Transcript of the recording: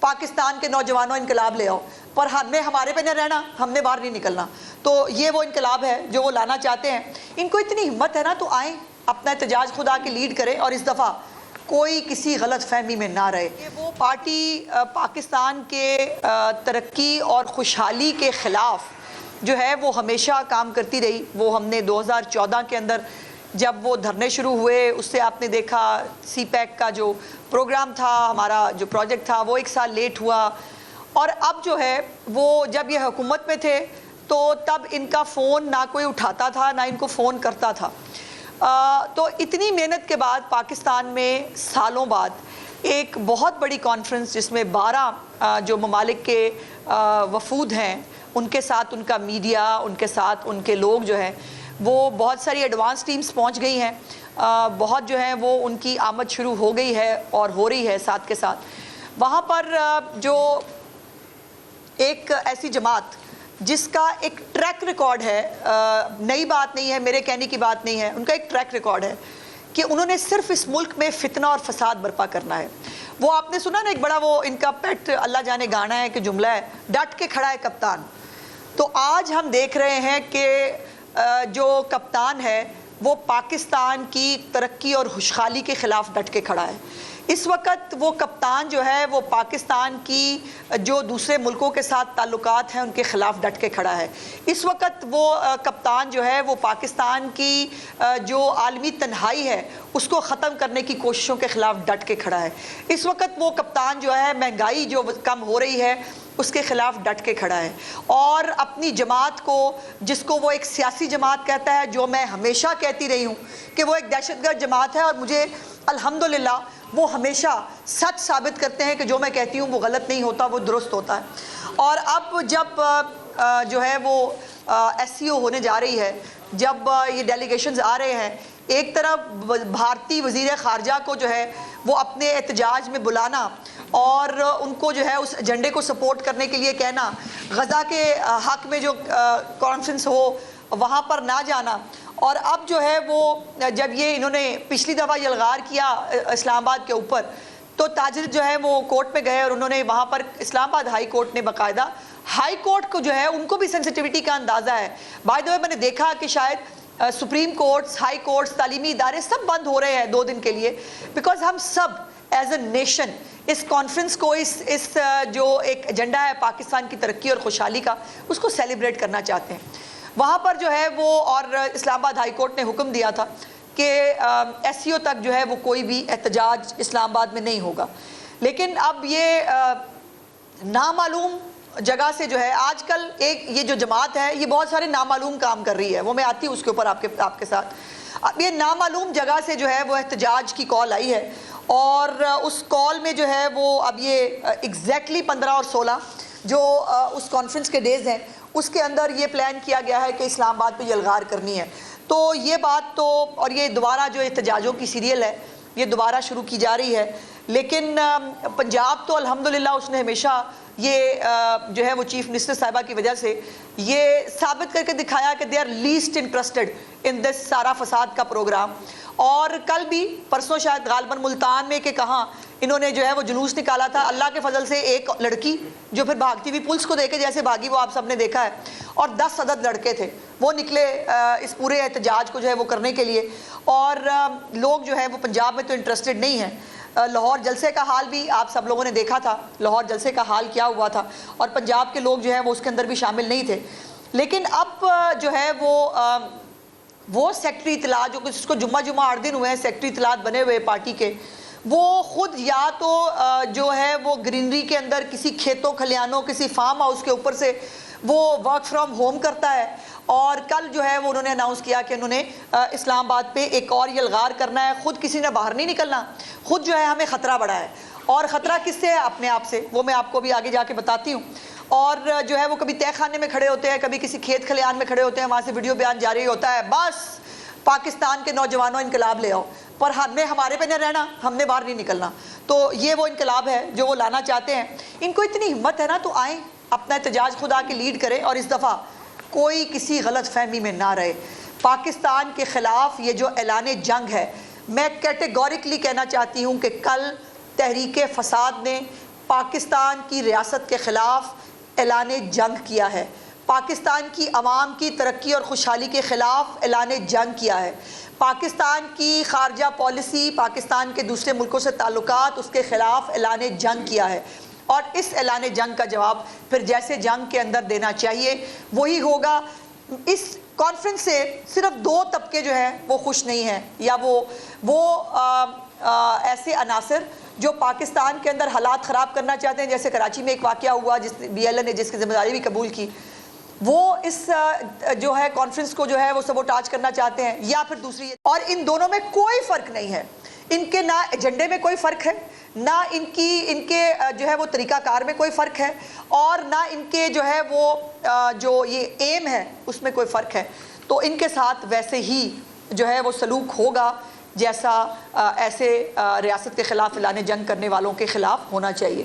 پاکستان کے نوجوانوں انقلاب لے آؤ، پر ہمیں ہمارے پہ نہ رہنا، ہم نے باہر نہیں نکلنا۔ تو یہ وہ انقلاب ہے جو وہ لانا چاہتے ہیں۔ ان کو اتنی ہمت ہے نا تو آئیں، اپنا احتجاج خدا کے لیڈ کریں، اور اس دفعہ کوئی کسی غلط فہمی میں نہ رہے۔ یہ وہ پارٹی پاکستان کے ترقی اور خوشحالی کے خلاف جو ہے وہ ہمیشہ کام کرتی رہی۔ وہ ہم نے 2014 کے اندر جب وہ دھرنے شروع ہوئے، اس سے آپ نے دیکھا سی پیک کا جو پروگرام تھا، ہمارا جو پروجیکٹ تھا وہ 1 سال لیٹ ہوا، اور اب جو ہے وہ جب یہ حکومت میں تھے تو تب ان کا فون نہ کوئی اٹھاتا تھا نہ ان کو فون کرتا تھا۔ تو اتنی محنت کے بعد پاکستان میں سالوں بعد ایک بہت بڑی کانفرنس، جس میں 12 جو ممالک کے وفود ہیں، ان کے ساتھ ان کا میڈیا، ان کے ساتھ ان کے لوگ جو ہیں، وہ بہت ساری ایڈوانس ٹیمز پہنچ گئی ہیں، بہت جو ہیں وہ ان کی آمد شروع ہو گئی ہے اور ہو رہی ہے ساتھ کے ساتھ۔ وہاں پر جو ایک ایسی جماعت جس کا ایک ٹریک ریکارڈ ہے، نئی بات نہیں ہے، میرے کہنے کی بات نہیں ہے، ان کا ایک ٹریک ریکارڈ ہے کہ انہوں نے صرف اس ملک میں فتنہ اور فساد برپا کرنا ہے۔ وہ آپ نے سنا نا، ایک بڑا وہ ان کا پیٹ اللہ جانے گانا ہے کہ جملہ ہے، ڈٹ کے کھڑا ہے کپتان۔ تو آج ہم دیکھ رہے ہیں کہ جو کپتان ہے وہ پاکستان کی ترقی اور خوشحالی کے خلاف ڈٹ کے کھڑا ہے۔ اس وقت وہ کپتان جو ہے وہ پاکستان کی جو دوسرے ملکوں کے ساتھ تعلقات ہیں ان کے خلاف ڈٹ کے کھڑا ہے۔ اس وقت وہ کپتان جو ہے وہ پاکستان کی جو عالمی تنہائی ہے اس کو ختم کرنے کی کوششوں کے خلاف ڈٹ کے کھڑا ہے۔ اس وقت وہ کپتان جو ہے مہنگائی جو کم ہو رہی ہے اس کے خلاف ڈٹ کے کھڑا ہے، اور اپنی جماعت کو، جس کو وہ ایک سیاسی جماعت کہتا ہے، جو میں ہمیشہ کہتی رہی ہوں کہ وہ ایک دہشت گرد جماعت ہے، اور مجھے الحمدللہ وہ ہمیشہ سچ ثابت کرتے ہیں کہ جو میں کہتی ہوں وہ غلط نہیں ہوتا، وہ درست ہوتا ہے۔ اور اب جب جو ہے وہ ایس سی او ہونے جا رہی ہے، جب یہ ڈیلیگیشنز آ رہے ہیں، ایک طرف بھارتی وزیر خارجہ کو جو ہے وہ اپنے احتجاج میں بلانا اور ان کو جو ہے اس ایجنڈے کو سپورٹ کرنے کے لیے کہنا، غزہ کے حق میں جو کانفرنس ہو وہاں پر نہ جانا، اور اب جو ہے وہ جب یہ انہوں نے پچھلی دفعہ یلغار کیا اسلام آباد کے اوپر، تو تاجر جو ہے وہ کورٹ میں گئے اور انہوں نے وہاں پر اسلام آباد ہائی کورٹ نے باقاعدہ، ہائی کورٹ کو جو ہے ان کو بھی سینسٹیوٹی کا اندازہ ہے۔ بائی دا وے میں نے دیکھا کہ شاید سپریم کورٹس، ہائی کورٹس، تعلیمی ادارے سب بند ہو رہے ہیں 2 دن کے لیے، بیکاز ہم سب ایز اے نیشن اس کانفرنس کو، اس جو ایک ایجنڈا ہے پاکستان کی ترقی اور خوشحالی کا، اس کو سیلیبریٹ کرنا چاہتے ہیں۔ وہاں پر جو ہے وہ، اور اسلام آباد ہائی کورٹ نے حکم دیا تھا کہ ایس سی او تک جو ہے وہ کوئی بھی احتجاج اسلام آباد میں نہیں ہوگا۔ لیکن اب یہ نامعلوم جگہ سے جو ہے آج کل ایک یہ جو جماعت ہے یہ بہت سارے نامعلوم کام کر رہی ہے، وہ میں آتی ہوں اس کے اوپر آپ کے ساتھ۔ اب یہ نامعلوم جگہ سے جو ہے وہ احتجاج کی کال آئی ہے، اور اس کال میں جو ہے وہ اب یہ ایگزیکٹلی 15 اور 16 جو اس کانفرنس کے ڈیز ہیں، اس کے اندر یہ پلان کیا گیا ہے کہ اسلام آباد پہ یلغار کرنی ہے۔ تو یہ بات تو، اور یہ دوبارہ جو احتجاجوں کی سیریل ہے یہ دوبارہ شروع کی جا رہی ہے، لیکن پنجاب تو الحمدللہ اس نے ہمیشہ یہ جو ہے وہ چیف منسٹر صاحبہ کی وجہ سے یہ ثابت کر کے دکھایا کہ they are least interested in this سارا فساد کا پروگرام۔ اور کل بھی، پرسوں شاید غالباً ملتان میں کہ کہاں انہوں نے جو ہے وہ جلوس نکالا تھا، اللہ کے فضل سے ایک لڑکی جو پھر بھاگتی ہوئی پولیس کو دیکھے جیسے بھاگی، وہ آپ سب نے دیکھا ہے، اور 10 عدد لڑکے تھے وہ نکلے اس پورے احتجاج کو جو ہے وہ کرنے کے لیے۔ اور لوگ جو ہے وہ پنجاب میں تو انٹرسٹڈ نہیں ہیں۔ لاہور جلسے کا حال بھی آپ سب لوگوں نے دیکھا تھا، لاہور جلسے کا حال کیا ہوا تھا، اور پنجاب کے لوگ جو ہے وہ اس کے اندر بھی شامل نہیں تھے۔ لیکن اب جو ہے وہ سیکٹری اطلاعات جو جس کو جمعہ 8 دن ہوئے ہیں سیکٹری اطلاعات بنے ہوئے پارٹی کے، وہ خود یا تو جو ہے وہ گرینری کے اندر کسی کھیتوں کھلیانوں کسی فارم ہاؤس کے اوپر سے وہ ورک فرام ہوم کرتا ہے، اور کل جو ہے وہ انہوں نے اناؤنس کیا کہ انہوں نے اسلام آباد پہ ایک اور یلغار کرنا ہے۔ خود کسی نے باہر نہیں نکلنا، خود جو ہے ہمیں خطرہ بڑھا ہے، اور خطرہ کس سے ہے؟ اپنے آپ سے، وہ میں آپ کو بھی آگے جا کے بتاتی ہوں۔ اور جو ہے وہ کبھی تہ خانے میں کھڑے ہوتے ہیں، کبھی کسی کھیت کھلیان میں کھڑے ہوتے ہیں، وہاں سے ویڈیو بیان جاری ہوتا ہے، بس پاکستان کے نوجوانوں انقلاب لے آؤ، پر ہمیں ہمارے پہ نہ رہنا، ہم نے باہر نہیں نکلنا۔ تو یہ وہ انقلاب ہے جو وہ لانا چاہتے ہیں۔ ان کو اتنی ہمت ہے نا تو آئیں، اپنا احتجاج خدا کے لیڈ کریں، اور اس دفعہ کوئی کسی غلط فہمی میں نہ رہے۔ پاکستان کے خلاف یہ جو اعلان جنگ ہے، میں کیٹیگوریکلی کہنا چاہتی ہوں کہ کل تحریک فساد نے پاکستان کی ریاست کے خلاف اعلان جنگ کیا ہے، پاکستان کی عوام کی ترقی اور خوشحالی کے خلاف اعلان جنگ کیا ہے، پاکستان کی خارجہ پالیسی، پاکستان کے دوسرے ملکوں سے تعلقات، اس کے خلاف اعلان جنگ کیا ہے، اور اس اعلان جنگ کا جواب پھر جیسے جنگ کے اندر دینا چاہیے وہی ہوگا۔ اس کانفرنس سے صرف دو طبقے جو ہیں وہ خوش نہیں ہیں، یا وہ ایسے عناصر جو پاکستان کے اندر حالات خراب کرنا چاہتے ہیں، جیسے کراچی میں ایک واقعہ ہوا جس بی ایل اے نے جس کی ذمہ داری بھی قبول کی، وہ اس جو ہے کانفرنس کو جو ہے وہ سبوٹاج کرنا چاہتے ہیں، یا پھر دوسری، اور ان دونوں میں کوئی فرق نہیں ہے، ان کے نہ ایجنڈے میں کوئی فرق ہے، نہ ان کے جو ہے وہ طریقہ کار میں کوئی فرق ہے، اور نہ ان کے جو ہے وہ جو یہ ایم ہے اس میں کوئی فرق ہے۔ تو ان کے ساتھ ویسے ہی جو ہے وہ سلوک ہوگا جیسا ایسے ریاست کے خلاف اعلان جنگ کرنے والوں کے خلاف ہونا چاہیے۔